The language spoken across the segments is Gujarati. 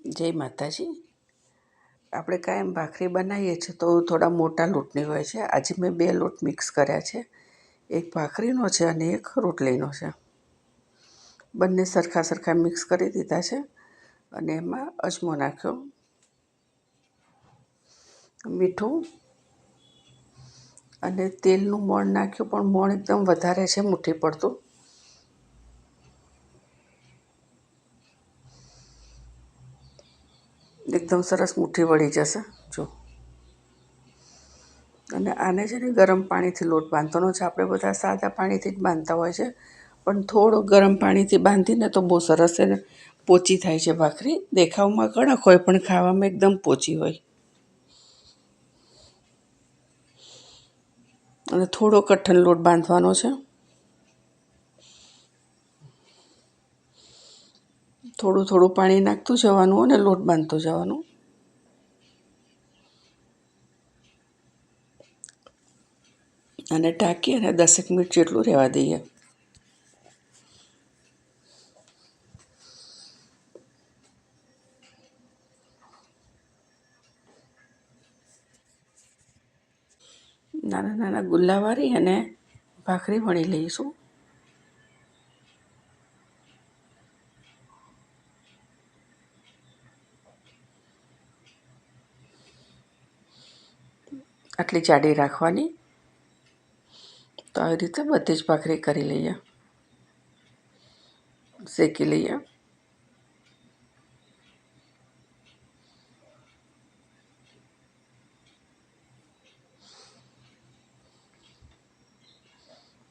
જય માતાજી। આપણે કાયમ ભાખરી બનાવીએ છીએ તો થોડા મોટા લોટની હોય છે। આજે મેં 2 લોટ મિક્સ કર્યા છે, એક ભાખરીનો છે અને એક રોટલીનો છે। બંને સરખા સરખા મિક્સ કરી દીધા છે અને એમાં અજમો નાખ્યો, મીઠું અને તેલનું મોણ નાખ્યું, પણ મોણ એકદમ વધારે છે, મુઠ્ઠી પડતું। એકદમ સરસ મુઠ્ઠી વળી જશે જો। અને આને છે ને ગરમ પાણીથી લોટ બાંધવાનો છે। આપણે બધા સાદા પાણીથી જ બાંધતા હોય છે, પણ થોડો ગરમ પાણીથી બાંધીને તો બહુ સરસ એને પોચી થાય છે ભાખરી। દેખાવમાં કડક હોય પણ ખાવામાં એકદમ પોચી હોય। અને થોડો કઠણ લોટ બાંધવાનો છે, થોડું થોડું પાણી નાખતું જવાનું અને લોટ બાંધતું જવાનું। અને ઢાંકી અને 10 મિનિટ જેટલું રહેવા દઈએ। નાના નાના ગુલ્લા વાળી અને ભાખરી વણી લઈશું। આટલી જાડી રાખવાની। તો આવી રીતે બધી જ ભાખરી કરી લઈએ, શેકી લઈએ।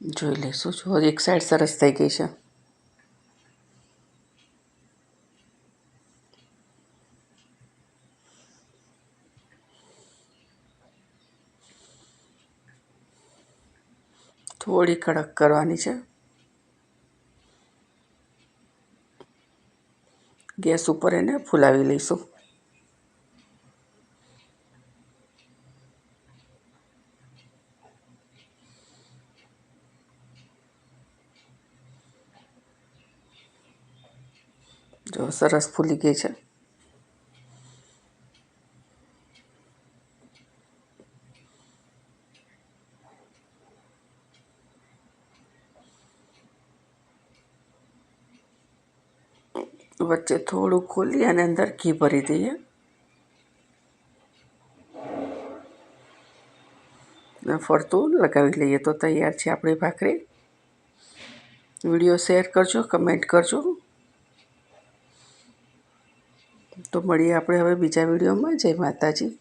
જોઈ લઈશું, જો એક સાઈડ સરસ થઈ ગઈ છે। થોડી કડક કરવાની છે। ગેસ ઉપર એને ફુલાવી લઈશું। જો સરસ ફૂલી ગઈ છે। વચ્ચે થોડું ખોલી અને અંદર ઘી ભરી દઈએ। ફરતું લગાવી લઈએ તો તૈયાર છે આપણી ભાખરી। વિડીયો શેર કરજો, કમેન્ટ કરજો। તો મળીએ આપણે હવે બીજા વિડીયોમાં। જય માતાજી।